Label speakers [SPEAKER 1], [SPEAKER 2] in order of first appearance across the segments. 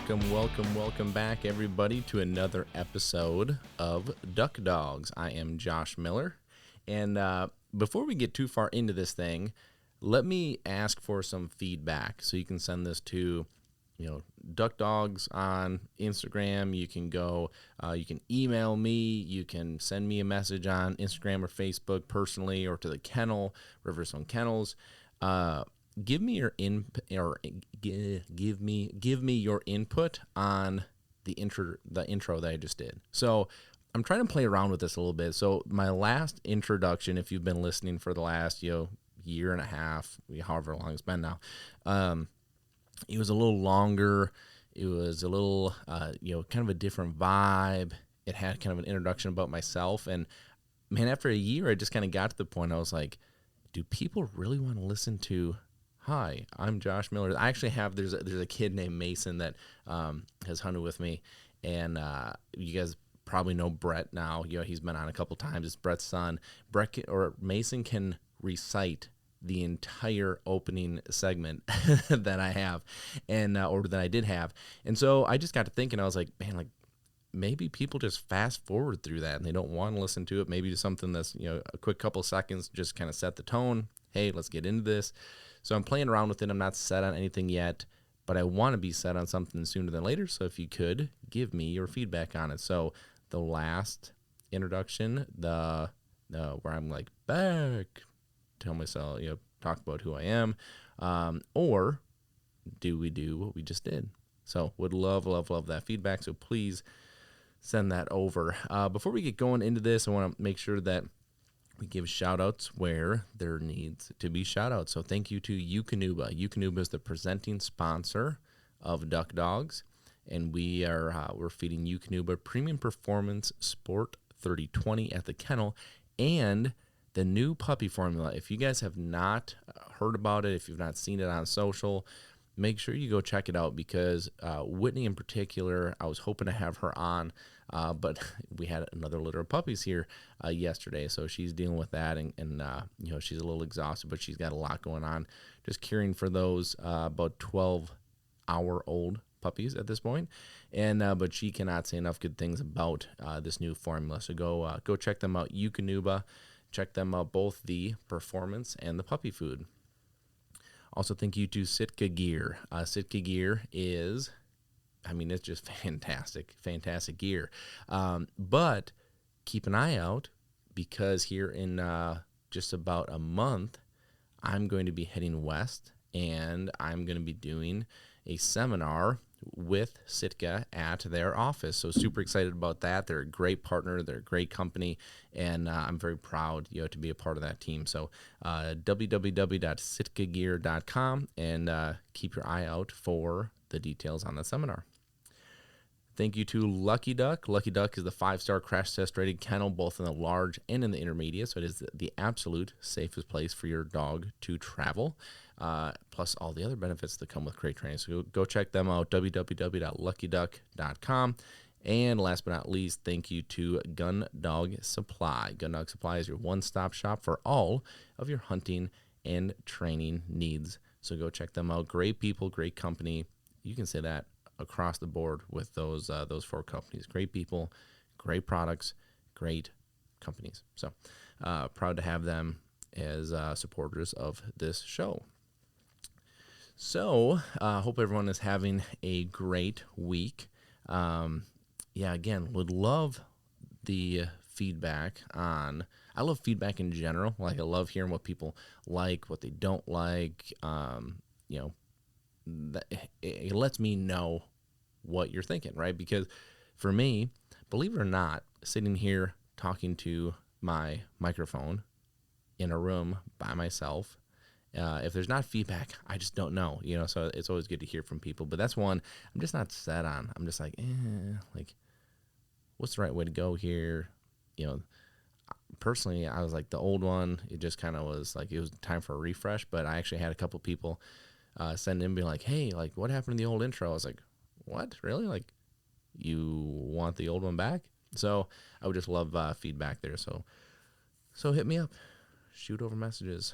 [SPEAKER 1] welcome back, everybody, to another episode of Duck Dogs. I am Josh Miller, and before we get too far into this thing, let me ask for some feedback. So you can send this to, Duck Dogs on Instagram. You can go, you can email me. You can send me a message on Instagram or Facebook personally, or to the kennel, Riverstone Kennels. Give me your give me your input on the intro that I just did. So I'm trying to play around with this a little bit. So my last introduction, if you've been listening for the last year and a half, however long it's been now, it was a little longer. It was a little kind of a different vibe. It had kind of an introduction about myself, and man, after a year, I just kind of got to the point. I was like, do people really want to listen to? Hi, I'm Josh Miller. I actually have, there's a kid named Mason that has hunted with me, and you guys probably know Brett now. He's been on a couple times. It's Brett's son. Mason can recite the entire opening segment that I have, and or that I did have. And so I just got to thinking, I was like, man, like maybe people just fast forward through that and they don't want to listen to it. Maybe just something that's, a quick couple seconds, just kind of set the tone. Hey, let's get into this. So I'm playing around with it. I'm not set on anything yet, but I want to be set on something sooner than later. So if you could give me your feedback on it. So the last introduction, the where I'm like back, tell myself, talk about who I am, or do we do what we just did? So would love that feedback. So please send that over. Before we get going into this, I want to make sure that we give shout-outs where there needs to be shout-outs. So thank you to Eukanuba. Eukanuba is the presenting sponsor of Duck Dogs, and we're feeding Eukanuba Premium Performance Sport 3020 at the kennel, and the new puppy formula. If you guys have not heard about it, if you've not seen it on social, make sure you go check it out, because Whitney in particular, I was hoping to have her on, but we had another litter of puppies here yesterday, so she's dealing with that, and she's a little exhausted, but she's got a lot going on, just caring for those about 12-hour-old puppies at this point, and but she cannot say enough good things about this new formula. So go check them out, Eukanuba. Check them out, both the performance and the puppy food. Also, thank you to Sitka Gear. Sitka Gear is, it's just fantastic gear. But keep an eye out, because here in just about a month, I'm going to be heading west, and I'm going to be doing a seminar with Sitka at their office. So super excited about that. They're a great partner. They're a great company, and I'm very proud, to be a part of that team. So www.sitkagear.com, and keep your eye out for the details on the seminar. Thank you to Lucky Duck. Lucky Duck is the 5-star crash test rated kennel, both in the large and in the intermediate. So it is the absolute safest place for your dog to travel, plus all the other benefits that come with crate training. So go check them out, www.luckyduck.com. And last but not least, thank you to Gun Dog Supply. Gun Dog Supply is your one-stop shop for all of your hunting and training needs. So go check them out. Great people, great company. You can say that across the board with those 4 companies. Great people, great products, great companies. So proud to have them as supporters of this show. So hope everyone is having a great week. Again, would love the feedback on, I love feedback in general. Like, I love hearing what people like, what they don't like. It lets me know what you're thinking, right? Because for me, believe it or not, sitting here talking to my microphone in a room by myself, if there's not feedback, I just don't know, so it's always good to hear from people. But that's one I'm just not set on. I'm just like, what's the right way to go here? Personally, I was like, the old one, it just kind of was like, it was time for a refresh. But I actually had a couple people send in, being like, hey, like, what happened to the old intro? I was like, what? Really? Like, you want the old one back? So I would just love feedback there. So hit me up, shoot over messages.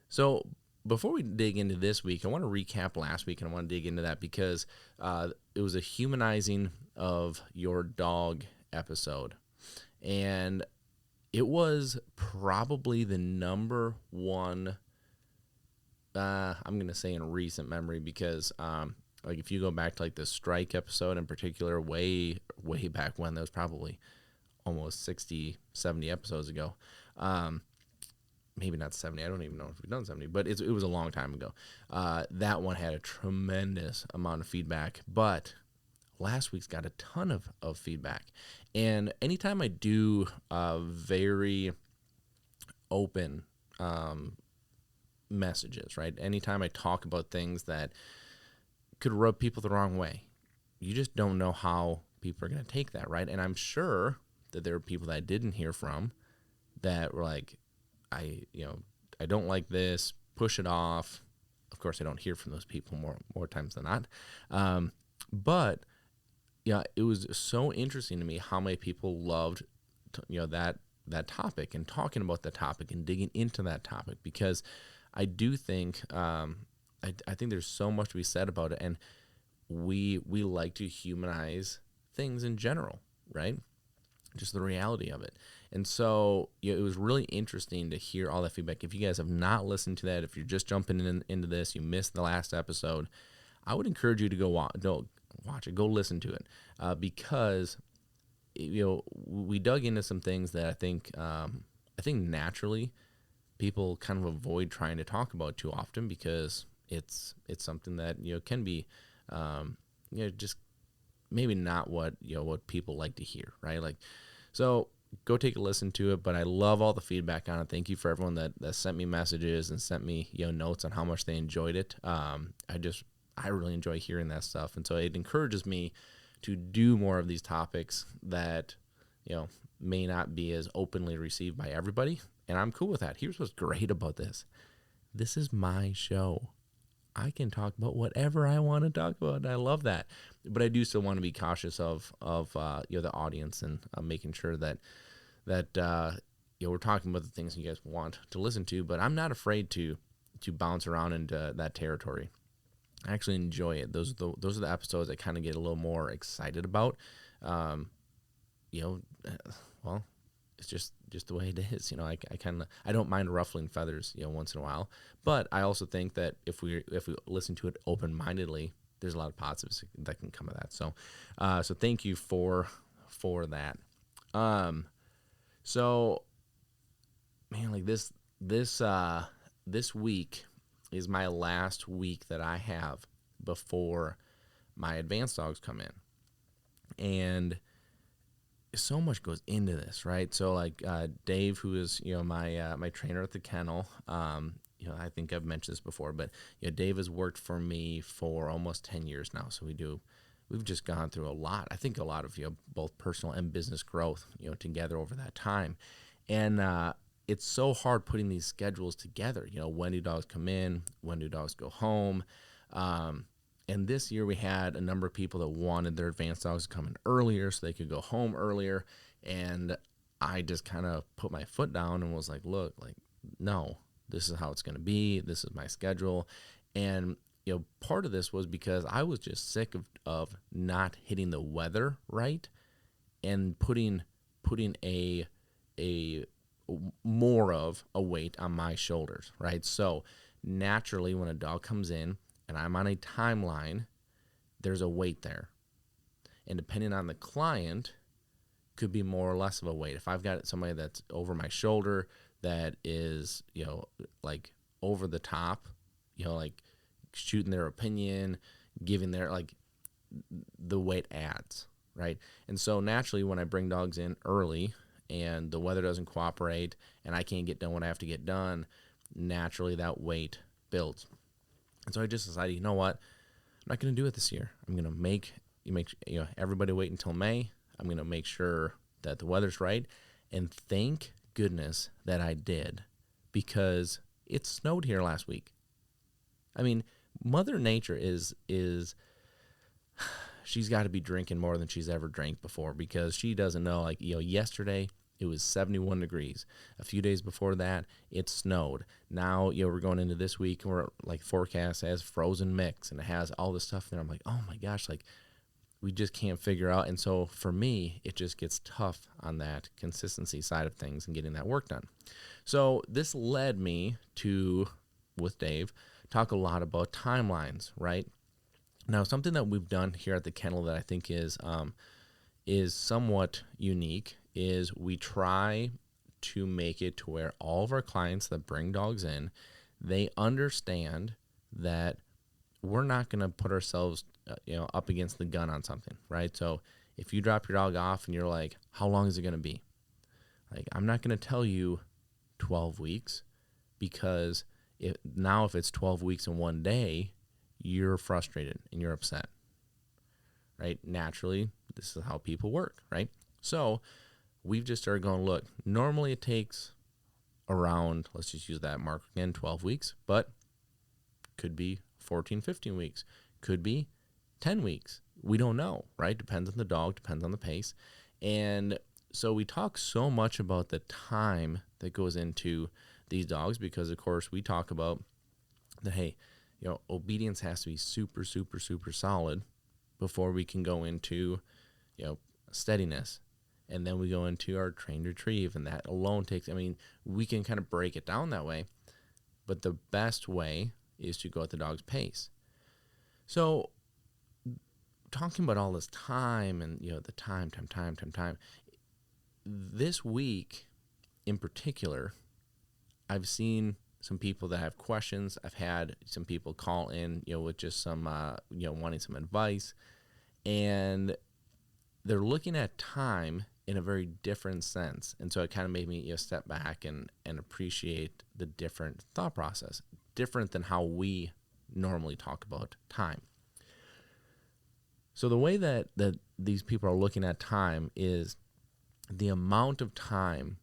[SPEAKER 1] So before we dig into this week, I want to recap last week, and I want to dig into that because it was a humanizing of your dog episode. And it was probably the number one, I'm going to say in recent memory, because like if you go back to like the strike episode in particular, way back when, that was probably almost 60, 70 episodes ago. Maybe not 70. I don't even know if we've done 70, but it was a long time ago. That one had a tremendous amount of feedback, but last week's got a ton of feedback. And anytime I do very open messages, right? Anytime I talk about things that could rub people the wrong way, you just don't know how people are going to take that, right? And I'm sure that there were people that I didn't hear from that were like, I don't like this, push it off. Of course, I don't hear from those people more times than not. But yeah, it was so interesting to me how many people loved, that topic and talking about that topic and digging into that topic, because I do think, I think there's so much to be said about it, and we like to humanize things in general, right? Just the reality of it. And so it was really interesting to hear all that feedback. If you guys have not listened to that, if you're just jumping into this, you missed the last episode, I would encourage you to go watch it, go listen to it, because we dug into some things that I think naturally people kind of avoid trying to talk about too often, because it's something that can be just maybe not what people like to hear, right? Like, so go take a listen to it. But I love all the feedback on it. Thank you for everyone that sent me messages and sent me notes on how much they enjoyed it. I really enjoy hearing that stuff, and so it encourages me to do more of these topics that may not be as openly received by everybody, and I'm cool with that. Here's what's great about this: this is my show. I can talk about whatever I want to talk about, and I love that. But I do still want to be cautious of the audience, and making sure that we're talking about the things you guys want to listen to. But I'm not afraid to bounce around into that territory. I actually enjoy it. Those are the episodes I kind of get a little more excited about. Well, it's just the way it is. I don't mind ruffling feathers, once in a while. But I also think that if we listen to it open-mindedly, there's a lot of positives that can come of that. So thank you for that. So man, like this week is my last week that I have before my advanced dogs come in, and so much goes into this, right? So like Dave, who is my trainer at the kennel, I think I've mentioned this before, but Dave has worked for me for almost 10 years now. So we've just gone through a lot. I think a lot of both personal and business growth together over that time, and it's so hard putting these schedules together. When do dogs come in? When do dogs go home? And this year we had a number of people that wanted their advanced dogs to come in earlier so they could go home earlier. And I just kind of put my foot down and was like, look, like, no, this is how it's going to be. This is my schedule. And, part of this was because I was just sick of not hitting the weather right and putting a more of a weight on my shoulders, right? So naturally, when a dog comes in and I'm on a timeline, there's a weight there. And depending on the client, could be more or less of a weight. If I've got somebody that's over my shoulder that is, like over the top, like shooting their opinion, giving their, like, the weight adds, right? And so naturally, when I bring dogs in early and the weather doesn't cooperate and I can't get done what I have to get done, naturally that weight builds. And so I just decided, you know what? I'm not going to do it this year. I'm going to make everybody wait until May. I'm going to make sure that the weather's right. And thank goodness that I did, because it snowed here last week. I mean, Mother Nature is she's got to be drinking more than she's ever drank before, because she doesn't know, like, yesterday it was 71 degrees. A few days before that, it snowed. Now, we're going into this week and we're like forecast has frozen mix and it has all this stuff there. I'm like, oh my gosh, like we just can't figure out. And so for me, it just gets tough on that consistency side of things and getting that work done. So this led me to, with Dave, talk a lot about timelines, right? Now, something that we've done here at the kennel that I think is somewhat unique is we try to make it to where all of our clients that bring dogs in, they understand that we're not going to put ourselves up against the gun on something, right? So if you drop your dog off and you're like, how long is it going to be? Like, I'm not going to tell you 12 weeks because if it's 12 weeks in one day, you're frustrated and you're upset, right? Naturally, this is how people work, right? So we've just started going, look, normally it takes around, let's just use that mark again, 12 weeks, but could be 14, 15 weeks, could be 10 weeks. We don't know, right? Depends on the dog, depends on the pace. And so we talk so much about the time that goes into these dogs because, of course, we talk about that, hey, obedience has to be super, super, super solid before we can go into, steadiness. And then we go into our trained retrieve, and that alone takes, we can kind of break it down that way, but the best way is to go at the dog's pace. So talking about all this time and, the time, this week in particular, I've seen some people that have questions. I've had some people call in, with just some, wanting some advice, and they're looking at time in a very different sense. And so it kind of made me step back and appreciate the different thought process, different than how we normally talk about time. So the way that these people are looking at time is the amount of time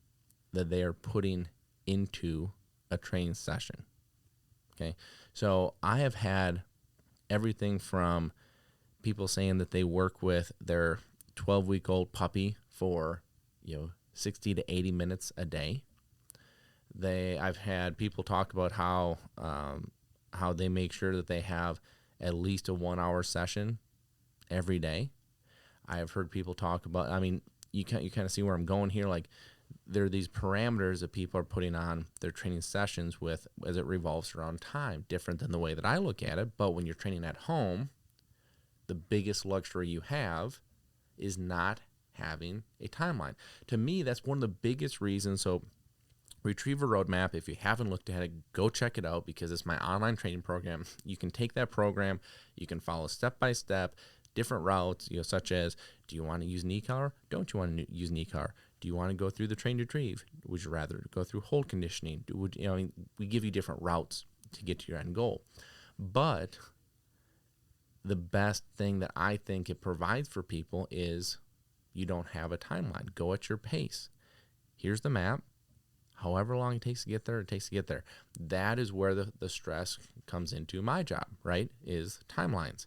[SPEAKER 1] that they are putting into a training session. Okay. So I have had everything from people saying that they work with their 12-week-old puppy for 60 to 80 minutes a day. I've had people talk about how they make sure that they have at least a 1-hour session every day. I have heard people talk about, you kind of see where I'm going here. Like, there are these parameters that people are putting on their training sessions with as it revolves around time, different than the way that I look at it. But when you're training at home, the biggest luxury you have is not having a timeline. To me, that's one of the biggest reasons. So Retriever Roadmap, if you haven't looked at it, go check it out because it's my online training program. You can take that program, you can follow step-by-step, different routes, such as, do you want to use knee collar? Don't you want to use knee collar? Do you want to go through the trained retrieve? Would you rather go through hold conditioning? We give you different routes to get to your end goal. But the best thing that I think it provides for people is you don't have a timeline. Go at your pace. Here's the map. However long it takes to get there, it takes to get there. That is where the stress comes into my job, right, is timelines.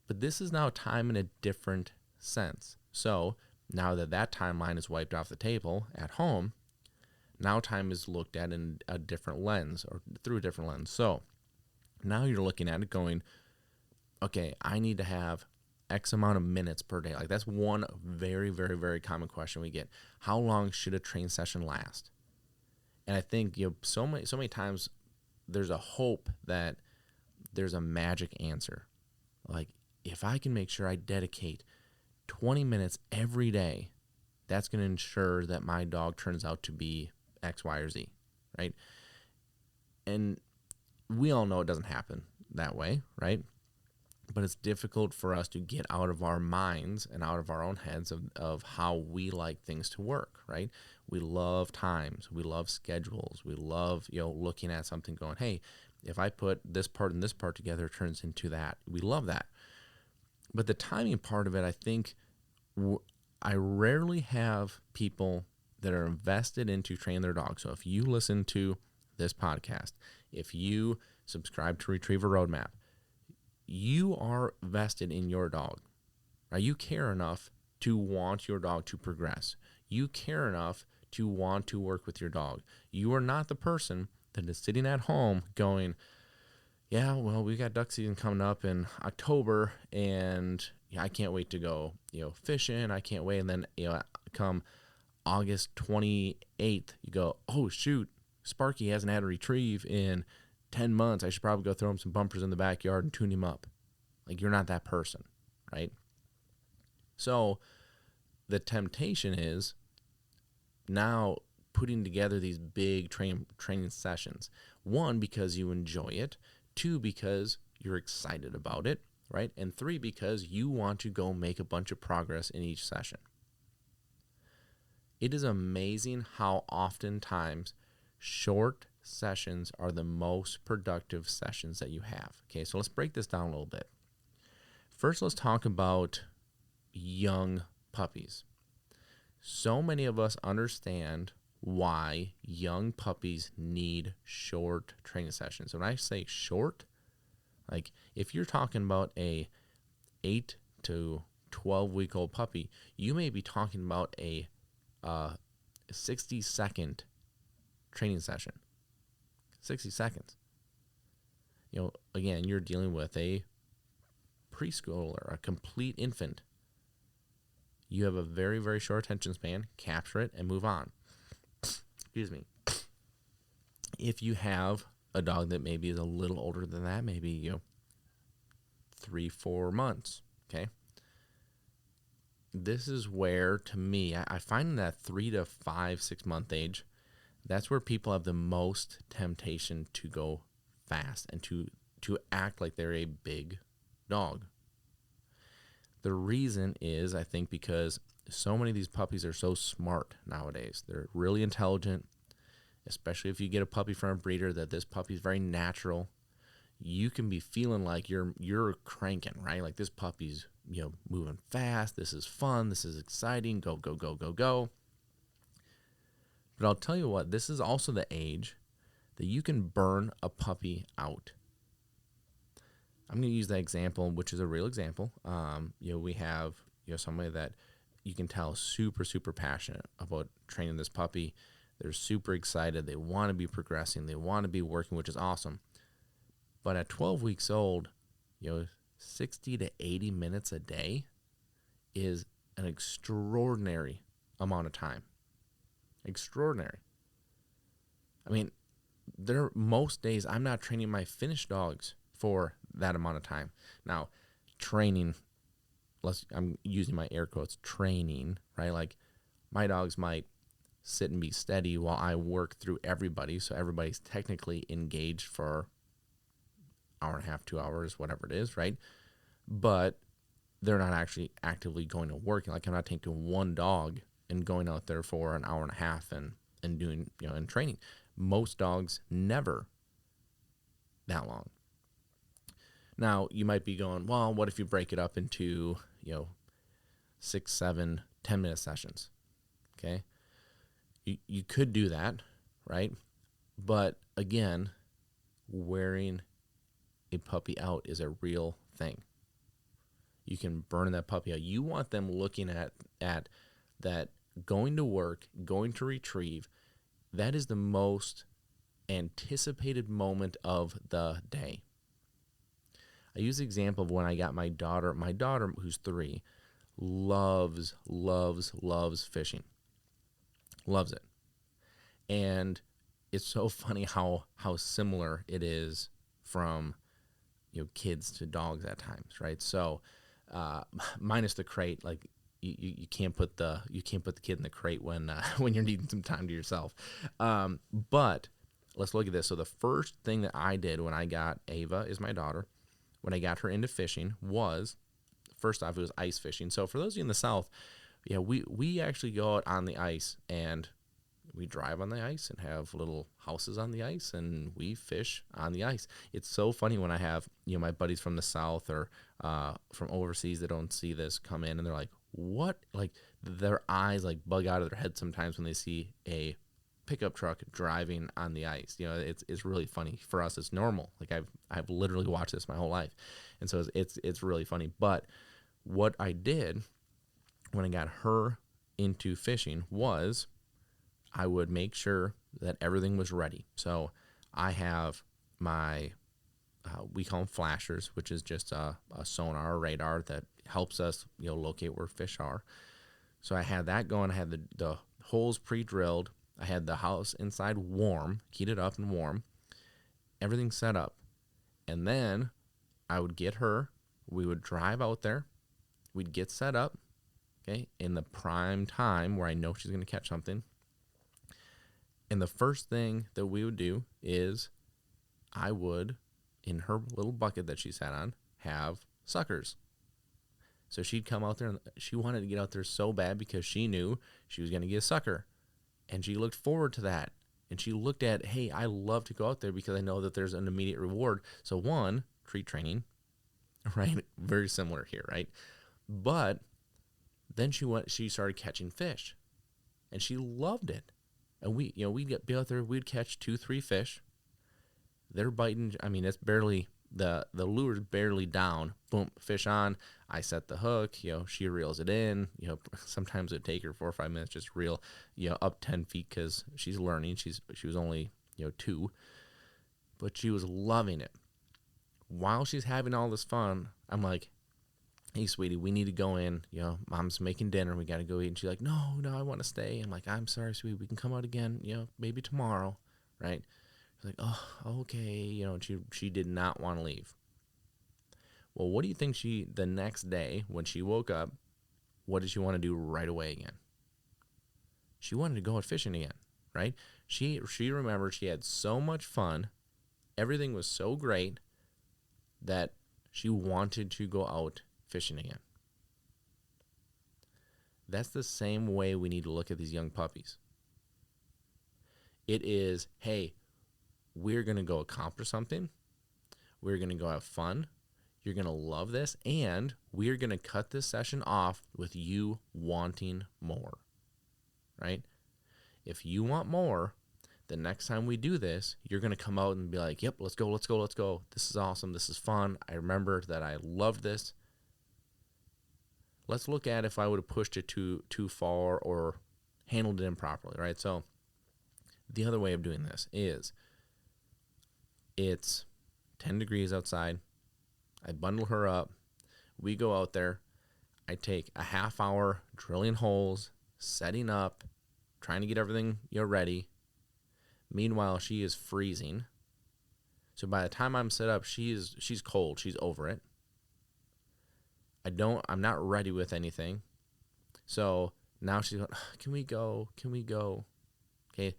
[SPEAKER 1] But this is now time in a different sense. So now that timeline is wiped off the table at home, now time is looked at in a different lens or through a different lens. So now you're looking at it going, okay, I need to have X amount of minutes per day. Like, that's one very, very, very common question we get. How long should a training session last? And I think, so many times there's a hope that there's a magic answer. Like, if I can make sure I dedicate 20 minutes every day, that's going to ensure that my dog turns out to be X, Y, or Z, right? And we all know it doesn't happen that way, right? But it's difficult for us to get out of our minds and out of our own heads of how we like things to work, right? We love times. We love schedules. We love, looking at something going, hey, if I put this part and this part together, it turns into that. We love that. But the timing part of it, I think I rarely have people that are invested into training their dog. So if you listen to this podcast, if you subscribe to Retriever Roadmap, you are vested in your dog, right? You care enough to want your dog to progress. You care enough to want to work with your dog. You are not the person that is sitting at home going, yeah, well, we got duck season coming up in October, and yeah, I can't wait to go, fishing. I can't wait. And then, come August 28th, you go, oh, shoot, Sparky hasn't had a retrieve in 10 months. I should probably go throw him some bumpers in the backyard and tune him up. Like, you're not that person, right? So the temptation is now putting together these big training sessions. One, because you enjoy it. Two, because you're excited about it, right? And three, because you want to go make a bunch of progress in each session. It is amazing how oftentimes short sessions are the most productive sessions that you have. Okay, so let's break this down a little bit. First, let's talk about young puppies. So many of us understand why young puppies need short training sessions. When I say short, like if you're talking about a 8 to 12-week-old puppy, you may be talking about a 60-second training session. 60 seconds. Again, you're dealing with a preschooler, a complete infant. You have a very, very short attention span. Capture it and move on. Excuse me. If you have a dog that maybe is a little older than that, maybe 3-4 months, okay? This is where, to me, I find that 3 to 5, 6 month age, that's where people have the most temptation to go fast and to act like they're a big dog. The reason is, I think, because so many of these puppies are so smart nowadays. They're really intelligent, especially if you get a puppy from a breeder that this puppy is very natural. You can be feeling like you're cranking, right? Like this puppy's moving fast. This is fun. This is exciting. Go, go, go, go, go. But I'll tell you what, this is also the age that you can burn a puppy out. I'm going to use that example, which is a real example. We have somebody that you can tell is super, super passionate about training this puppy. They're super excited. They want to be progressing. They want to be working, which is awesome. But at 12 weeks old, 60 to 80 minutes a day is an extraordinary amount of time. Extraordinary. I mean, most days I'm not training my finished dogs for that amount of time. Now, training, I'm using my air quotes, training, right? Like my dogs might sit and be steady while I work through everybody. So everybody's technically engaged for an hour and a half, 2 hours, whatever it is, right? But they're not actually actively going to work. Like I'm not taking one dog and going out there for an hour and a half and doing, and training. Most dogs never that long. Now, you might be going, well, what if you break it up into, 6, 7, 10-minute sessions? Okay. You could do that, right? But again, wearing a puppy out is a real thing. You can burn that puppy out. You want them looking at that going to work, going to retrieve. That is the most anticipated moment of the day. I use the example of when I got my daughter. My daughter, who's 3, loves fishing. Loves it. And it's so funny how similar it is from kids to dogs at times, right? So minus the crate, like you can't put the kid in the crate when you're needing some time to yourself. But let's look at this. So the first thing that I did when I got Ava, is my daughter, when I got her into fishing was, first off, it was ice fishing. So for those of you in the South, we actually go out on the ice and we drive on the ice and have little houses on the ice and we fish on the ice. It's so funny when I have, my buddies from the South or from overseas that don't see this come in and they're like, what? Like their eyes like bug out of their head sometimes when they see a pickup truck driving on the ice. It's really funny. For us, it's normal. Like I've literally watched this my whole life. And so it's really funny. But what I did when I got her into fishing was I would make sure that everything was ready. So I have my, we call them flashers, which is just a sonar or radar that helps us, locate where fish are. So I had that going. I had the holes pre-drilled. I had the house inside warm, heated up and warm. Everything set up. And then I would get her. We would drive out there. We'd get set up, okay, in the prime time where I know she's going to catch something. And the first thing that we would do is I would, in her little bucket that she sat on, have suckers. So she'd come out there, and she wanted to get out there so bad because she knew she was going to get a sucker. And she looked forward to that. And she looked at, hey, I love to go out there because I know that there's an immediate reward. So one, treat training, right? Very similar here, right? But then she started catching fish. And she loved it. And we'd be out there, we'd catch 2-3 fish. They're biting, it's barely, the lure's barely down. Boom, fish on. I set the hook, she reels it in. Sometimes it'd take her 4 or 5 minutes just reel, up 10 feet because she's learning. She was only, 2. But she was loving it. While she's having all this fun, I'm like, hey, sweetie, we need to go in. Mom's making dinner. We got to go eat. And she's like, no, I want to stay. I'm like, I'm sorry, sweetie. We can come out again, maybe tomorrow, right? She's like, oh, okay. And she did not want to leave. Well, what do you think the next day when she woke up, what did she want to do right away again? She wanted to go out fishing again, right? She remembered she had so much fun. Everything was so great that she wanted to go out fishing again. That's the same way we need to look at these young puppies. It is, hey, we're going to go accomplish something. We're going to go have fun. You're going to love this. And we're going to cut this session off with you wanting more, right? If you want more, the next time we do this, you're going to come out and be like, yep, let's go. This is awesome. This is fun. I remember that I loved this. Let's look at if I would have pushed it too far or handled it improperly, right? So the other way of doing this is it's 10 degrees outside. I bundle her up. We go out there. I take a half hour drilling holes, setting up, trying to get everything ready. Meanwhile, she is freezing. So by the time I'm set up, she's cold. She's over it. I'm not ready with anything. So now she's going, can we go? Okay,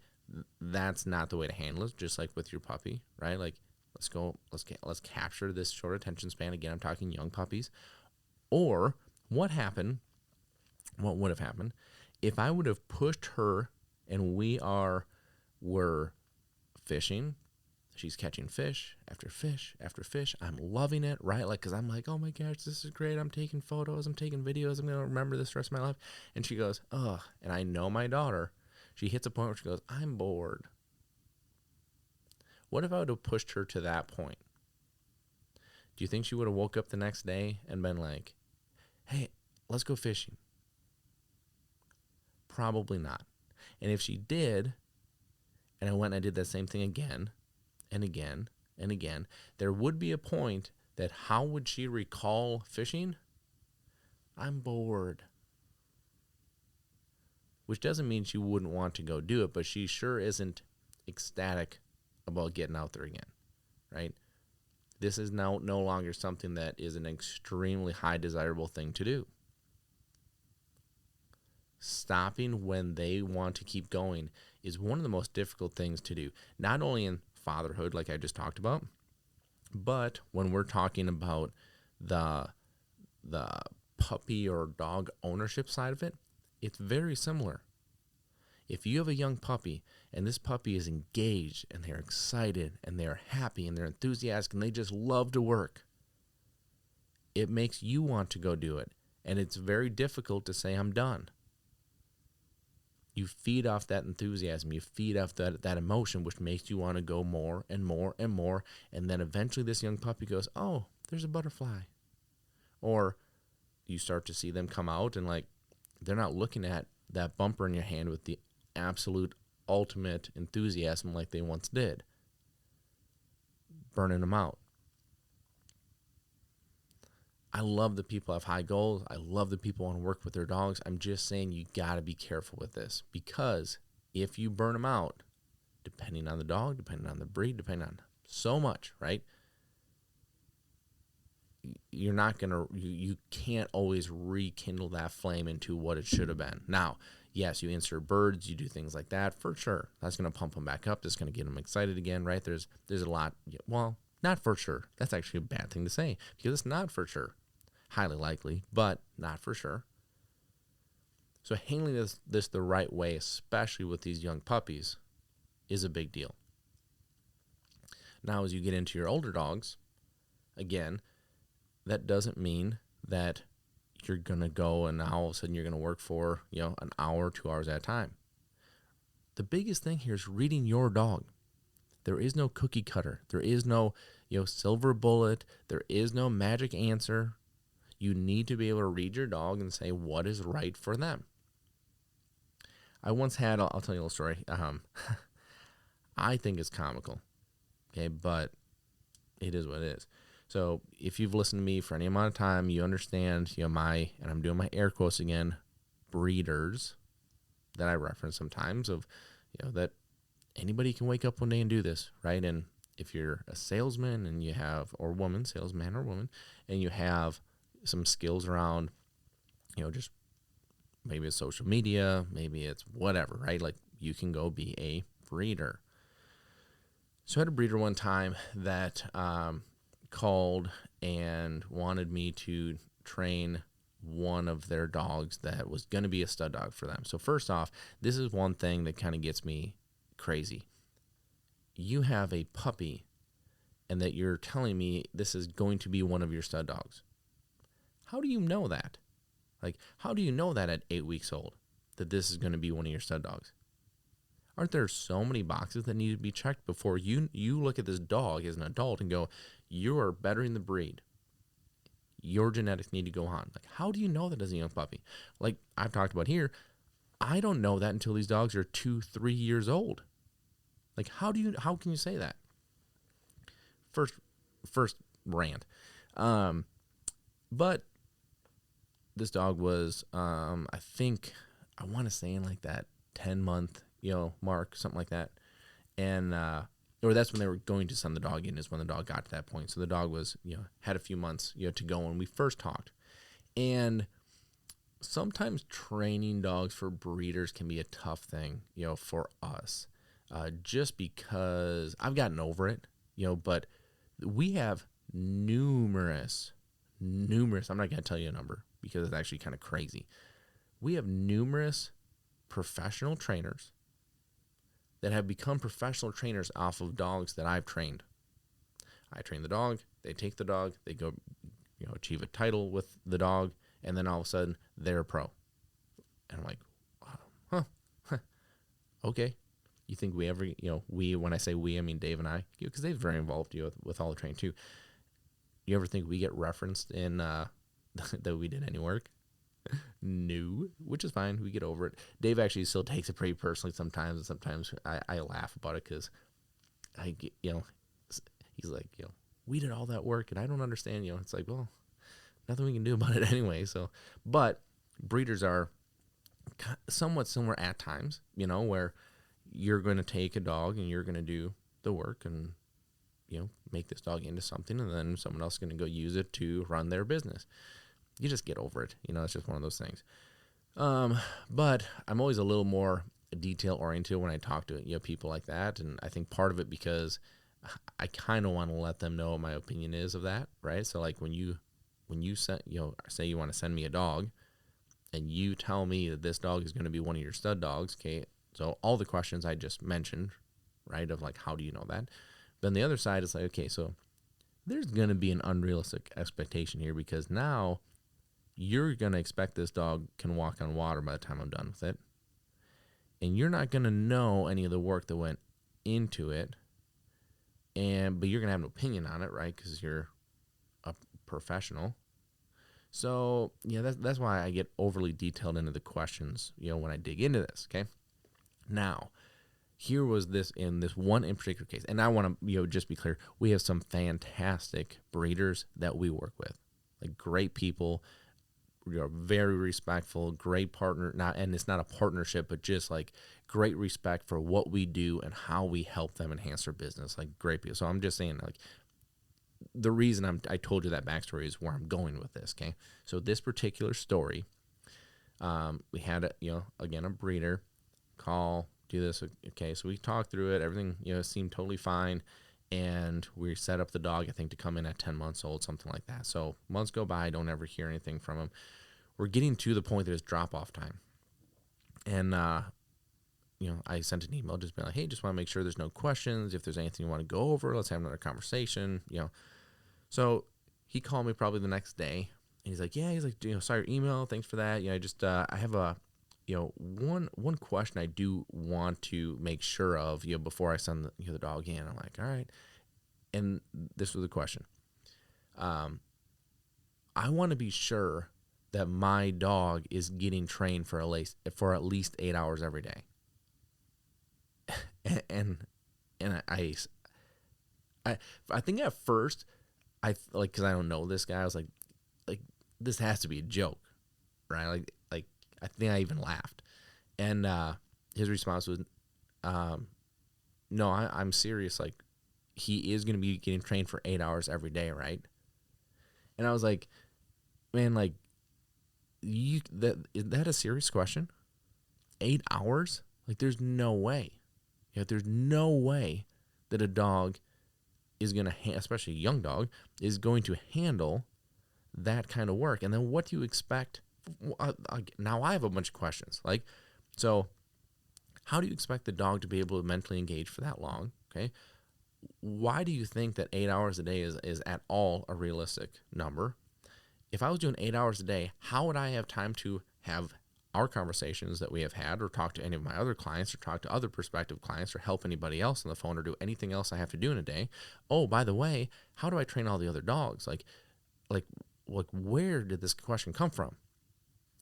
[SPEAKER 1] that's not the way to handle it, just like with your puppy, right? Like, let's go, let's capture this short attention span. Again, I'm talking young puppies. Or what would have happened if I would have pushed her and we're fishing. She's catching fish after fish after fish. I'm loving it, right? Like, because I'm like, oh my gosh, this is great. I'm taking photos. I'm taking videos. I'm going to remember this the rest of my life. And she goes, ugh. And I know my daughter, she hits a point where she goes, I'm bored. What if I would have pushed her to that point? Do you think she would have woke up the next day and been like, hey, let's go fishing? Probably not. And if she did, and I went and I did that same thing again and again and again, there would be a point that how would she recall fishing? I'm bored. Which doesn't mean she wouldn't want to go do it, but she sure isn't ecstatic about getting out there again, right? This is now no longer something that is an extremely high desirable thing to do. Stopping when they want to keep going is one of the most difficult things to do, not only in fatherhood, like I just talked about, but when we're talking about the puppy or dog ownership side of it, it's very similar. If you have a young puppy and this puppy is engaged and they're excited and they're happy and they're enthusiastic and they just love to work, it makes you want to go do it. And it's very difficult to say, I'm done. You feed off that enthusiasm. You feed off that emotion, which makes you want to go more and more and more. And then eventually this young puppy goes, oh, there's a butterfly. Or you start to see them come out and like they're not looking at that bumper in your hand with the absolute ultimate enthusiasm like they once did. Burning them out. I love the people have high goals. I love the people want to work with their dogs. I'm just saying you got to be careful with this, because if you burn them out, depending on the dog, depending on the breed, depending on so much, right? You're not going to, you can't always rekindle that flame into what it should have been. Now, yes, you insert birds, you do things like that, for sure. That's going to pump them back up. That's going to get them excited again, right? There's a lot, well, not for sure. That's actually a bad thing to say, because it's not for sure. Highly likely, but not for sure. So handling this the right way, especially with these young puppies, is a big deal. Now, as you get into your older dogs, again, that doesn't mean that you're going to go and now all of a sudden you're going to work for, an hour, 2 hours at a time. The biggest thing here is reading your dog. There is no cookie cutter. There is no, silver bullet. There is no magic answer. You need to be able to read your dog and say what is right for them. I once had, I'll tell you a little story. I think it's comical, okay, but it is what it is. So if you've listened to me for any amount of time, you understand, and I'm doing my air quotes again, breeders that I reference sometimes of, that anybody can wake up one day and do this, right? And if you're a salesman and you have, or woman, salesman or woman, and you have some skills around, just maybe it's social media, maybe it's whatever, right? Like you can go be a breeder. So I had a breeder one time that called and wanted me to train one of their dogs that was going to be a stud dog for them. So first off, this is one thing that kind of gets me crazy. You have a puppy and that you're telling me this is going to be one of your stud dogs. How do you know that? Like, how do you know that at 8 weeks old, that this is going to be one of your stud dogs? Aren't there so many boxes that need to be checked before you look at this dog as an adult and go, you are bettering the breed. Your genetics need to go on. Like, how do you know that as a young puppy? Like I've talked about here, I don't know that until these dogs are 2-3 years old. Like, how can you say that? First rant. But this dog was, I think, I want to say in like that 10-month, mark, something like that. And, or that's when they were going to send the dog in, is when the dog got to that point. So the dog was, had a few months, to go when we first talked. And sometimes training dogs for breeders can be a tough thing, for us. Just because I've gotten over it, but we have numerous, I'm not going to tell you a number because it's actually kind of crazy. We have numerous professional trainers that have become professional trainers off of dogs that I've trained. I train the dog, they take the dog, they go, achieve a title with the dog, and then all of a sudden they're a pro. And I'm like, okay. You think we ever, we, when I say we, I mean Dave and I, because Dave's very involved with all the training too. You ever think we get referenced in that we did any work? No, which is fine. We get over it. Dave actually still takes it pretty personally sometimes, and sometimes I laugh about it because I get, he's like, we did all that work and I don't understand, it's like, well, nothing we can do about it anyway. So, but breeders are somewhat similar at times, where you're going to take a dog and you're going to do the work and, make this dog into something, and then someone else is going to go use it to run their business. You just get over it. It's just one of those things. But I'm always a little more detail oriented when I talk to, people like that. And I think part of it because I kind of want to let them know what my opinion is of that. Right. So like when you send, say you want to send me a dog and you tell me that this dog is going to be one of your stud dogs. Okay. So all the questions I just mentioned, right, of like, how do you know that? Then the other side is like, okay, so there's going to be an unrealistic expectation here because now you're going to expect this dog can walk on water by the time I'm done with it. And you're not going to know any of the work that went into it. But you're going to have an opinion on it, right? Because you're a professional. So, that's why I get overly detailed into the questions, when I dig into this, okay? Now, here was this in this one in particular case, and I want to just be clear, we have some fantastic breeders that we work with, like great people, very respectful, great partner. Not, and it's not a partnership, but just like great respect for what we do and how we help them enhance their business. Like great people. So I'm just saying, like the reason I told you that backstory is where I'm going with this. Okay, so this particular story, we had again a breeder call, do this. Okay, so we talked through it. Everything seemed totally fine. And we set up the dog, I think, to come in at 10 months old, something like that. So months go by, don't ever hear anything from him. We're getting to the point that it's drop-off time. And, I sent an email just being like, hey, just want to make sure there's no questions. If there's anything you want to go over, let's have another conversation, So he called me probably the next day. And he's like, saw your email. Thanks for that. I have a, one question I do want to make sure of, before I send the dog in. I'm like, all right. And this was the question. I want to be sure that my dog is getting trained for at least 8 hours every day. and I think at first because I don't know this guy, I was like this has to be a joke, right? Like I think I even laughed. And his response was, no, I'm serious. Like, he is going to be getting trained for 8 hours every day, right? And I was like, man, like, is that a serious question? 8 hours? Like, there's no way. There's no way that a dog is going to, especially a young dog, is going to handle that kind of work. And then what do you expect? Now I have a bunch of questions. Like, so how do you expect the dog to be able to mentally engage for that long? Okay. Why do you think that 8 hours a day is at all a realistic number? If I was doing 8 hours a day, how would I have time to have our conversations that we have had, or talk to any of my other clients, or talk to other prospective clients, or help anybody else on the phone, or do anything else I have to do in a day? Oh, by the way, how do I train all the other dogs? Like where did this question come from?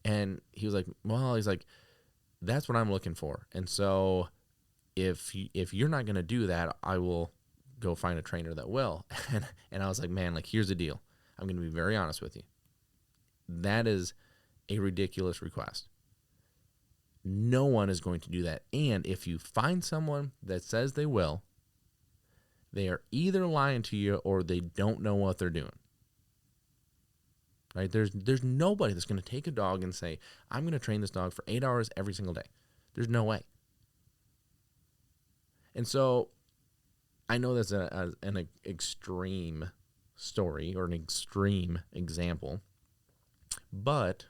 [SPEAKER 1] And he was like, that's what I'm looking for. And so if you're not going to do that, I will go find a trainer that will. And I was like, man, like, here's the deal. I'm going to be very honest with you. That is a ridiculous request. No one is going to do that. And if you find someone that says they will, they are either lying to you or they don't know what they're doing. Right? There's nobody that's going to take a dog and say, I'm going to train this dog for 8 hours every single day. There's no way. And so I know that's an extreme story or an extreme example, but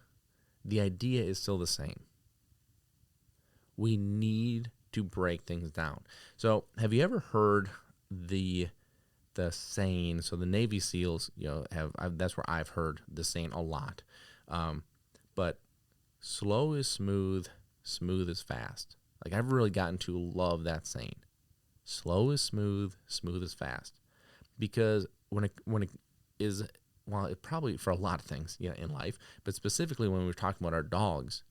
[SPEAKER 1] the idea is still the same. We need to break things down. So have you ever heard the saying? So the Navy SEALs, that's where I've heard the saying a lot. But slow is smooth, smooth is fast. Like, I've really gotten to love that saying. Slow is smooth, smooth is fast. Because when it is, well, it probably for a lot of things, in life, but specifically when we're talking about our dogs,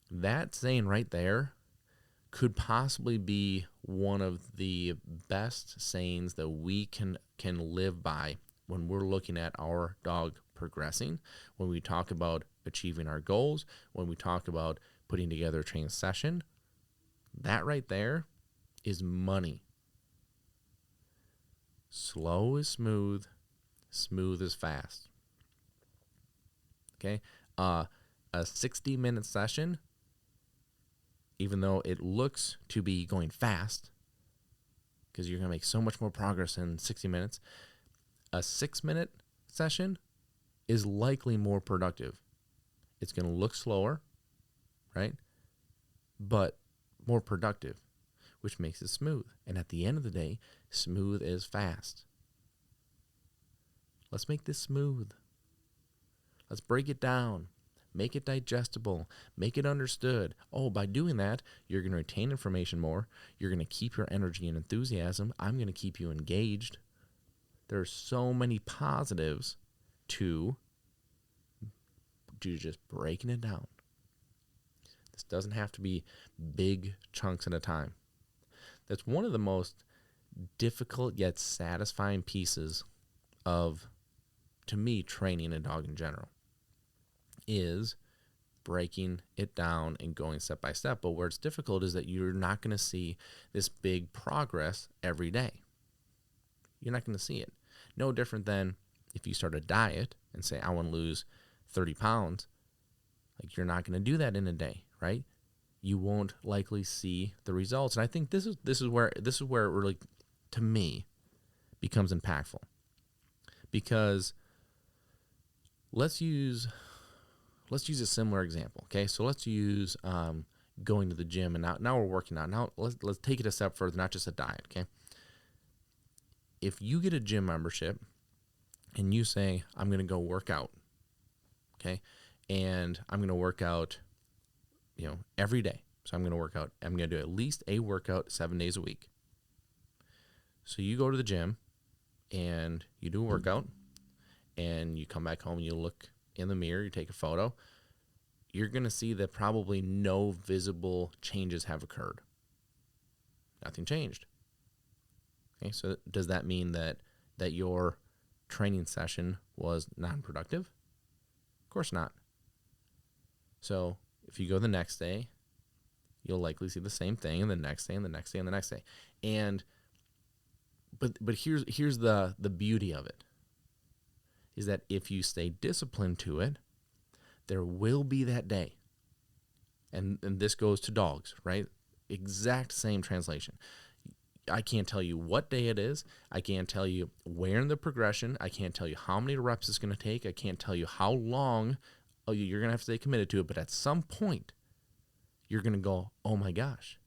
[SPEAKER 1] that saying right there could possibly be one of the best sayings that we can live by when we're looking at our dog progressing, when we talk about achieving our goals, when we talk about putting together a training session. That right there is money. Slow is smooth, smooth is fast. Okay? A 60-minute session, even though it looks to be going fast, because you're going to make so much more progress in 60 minutes, a 6-minute session is likely more productive. It's going to look slower, right? But more productive, which makes it smooth. And at the end of the day, smooth is fast. Let's make this smooth. Let's break it down. Make it digestible. Make it understood. Oh, by doing that, you're going to retain information more. You're going to keep your energy and enthusiasm. I'm going to keep you engaged. There are so many positives to just breaking it down. This doesn't have to be big chunks at a time. That's one of the most difficult yet satisfying pieces of, to me, training a dog in general, is breaking it down and going step by step. But where it's difficult is that you're not going to see this big progress every day. You're not going to see it. No different than if you start a diet and say, I want to lose 30 pounds, like you're not going to do that in a day, right? You won't likely see the results. And I think this is where it really, to me, becomes impactful. Because let's use a similar example, okay? So let's use going to the gym, and now we're working out. Now let's take it a step further, not just a diet, okay? If you get a gym membership and you say, I'm going to go work out, okay? And I'm going to work out, every day. So I'm going to do at least a workout 7 days a week. So you go to the gym and you do a workout and you come back home and you look in the mirror, you take a photo, you're going to see that probably no visible changes have occurred. Nothing changed. Okay, so does that mean that your training session was non-productive? Of course not. So if you go the next day, you'll likely see the same thing, and the next day, and the next day, and the next day. And but here's the beauty of it, is that if you stay disciplined to it, there will be that day. And this goes to dogs, right? Exact same translation. I can't tell you what day it is. I can't tell you where in the progression. I can't tell you how many reps it's going to take. I can't tell you how long you're going to have to stay committed to it. But at some point, you're going to go, oh my gosh,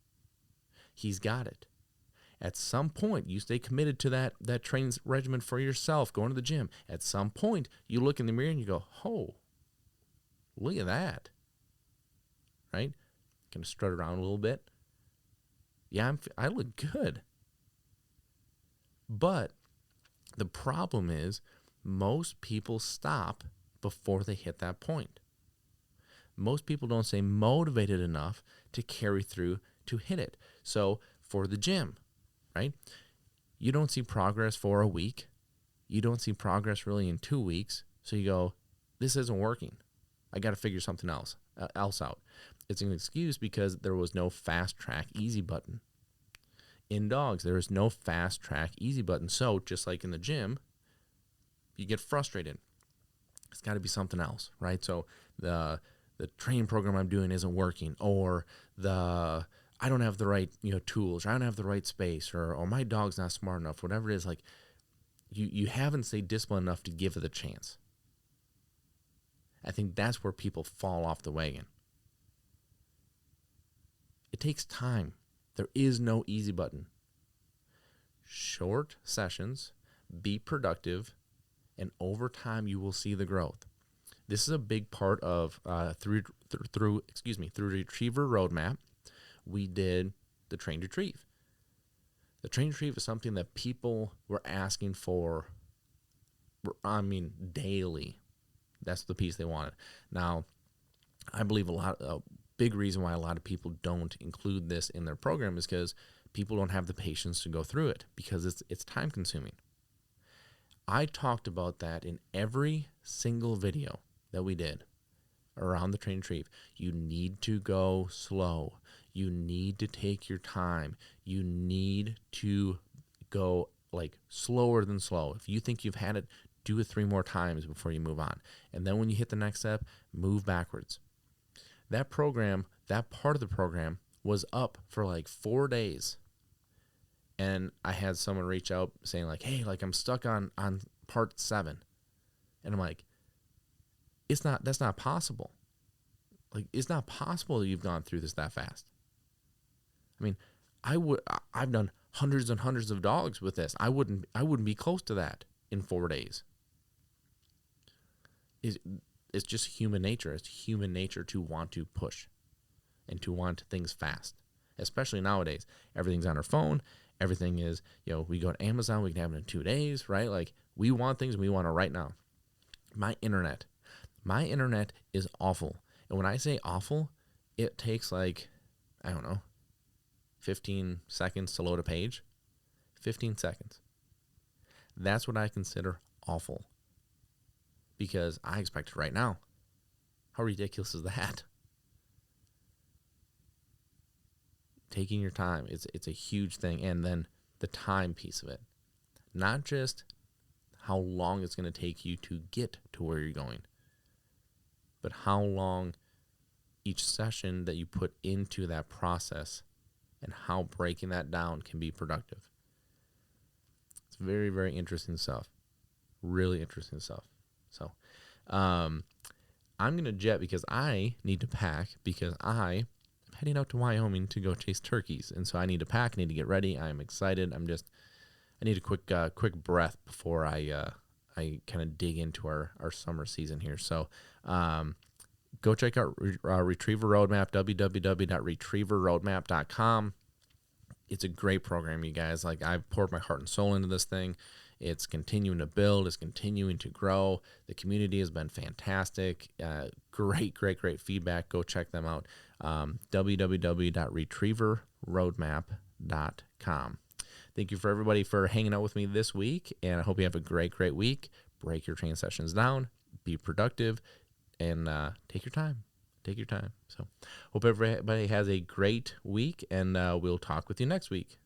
[SPEAKER 1] he's got it. At some point, you stay committed to that training regimen for yourself, going to the gym. At some point, you look in the mirror and you go, oh, look at that, right? Kind of strut around a little bit. Yeah, I look good. But the problem is most people stop before they hit that point. Most people don't stay motivated enough to carry through to hit it. So for the gym, right, you don't see progress for a week. You don't see progress really in 2 weeks. So you go, this isn't working. I got to figure something else out. It's an excuse because there was no fast track easy button. In dogs, there is no fast track easy button. So just like in the gym, you get frustrated. It's got to be something else, right? So the training program I'm doing isn't working, or I don't have the right tools, or I don't have the right space, or my dog's not smart enough. Whatever it is, like you haven't stayed disciplined enough to give it a chance. I think that's where people fall off the wagon. It takes time. There is no easy button. Short sessions, be productive, and over time you will see the growth. This is a big part of through Retriever Roadmap. We did the Train Retrieve. The Train Retrieve is something that people were asking for, daily. That's the piece they wanted. Now, I believe a big reason why a lot of people don't include this in their program is because people don't have the patience to go through it, because it's time consuming. I talked about that in every single video that we did around the Train Retrieve. You need to go slow. You need to take your time. You need to go slower than slow. If you think you've had it, do it 3 more times before you move on. And then when you hit the next step, move backwards. That program, that part of the program was up for 4 days. And I had someone reach out saying hey, I'm stuck on part 7. And I'm like, that's not possible. It's not possible that you've gone through this that fast. I mean, I've done hundreds and hundreds of dogs with this. I wouldn't be close to that in 4 days. It's just human nature. It's human nature to want to push and to want things fast, especially nowadays. Everything's on our phone. Everything is, we go to Amazon, we can have it in 2 days, right? We want things, we want it right now. My internet is awful. And when I say awful, it takes 2 15 seconds to load a page. 15 seconds. That's what I consider awful, because I expect it right now. How ridiculous is that? Taking your time, it's a huge thing. And then the time piece of it, not just how long it's going to take you to get to where you're going, but how long each session that you put into that process and how breaking that down can be productive. It's very, very interesting stuff. Really interesting stuff. So I'm going to jet because I need to pack, because I am heading out to Wyoming to go chase turkeys. And so I need to pack, I need to get ready. I'm excited. I need a quick breath before I kind of dig into our summer season here. So go check out Retriever Roadmap, www.retrieverroadmap.com. It's a great program, you guys. Like, I've poured my heart and soul into this thing. It's continuing to build. It's continuing to grow. The community has been fantastic. Great feedback. Go check them out. www.retrieverroadmap.com. Thank you for everybody for hanging out with me this week, and I hope you have a great week. Break your train sessions down. Be productive. And take your time. So hope everybody has a great week, and we'll talk with you next week.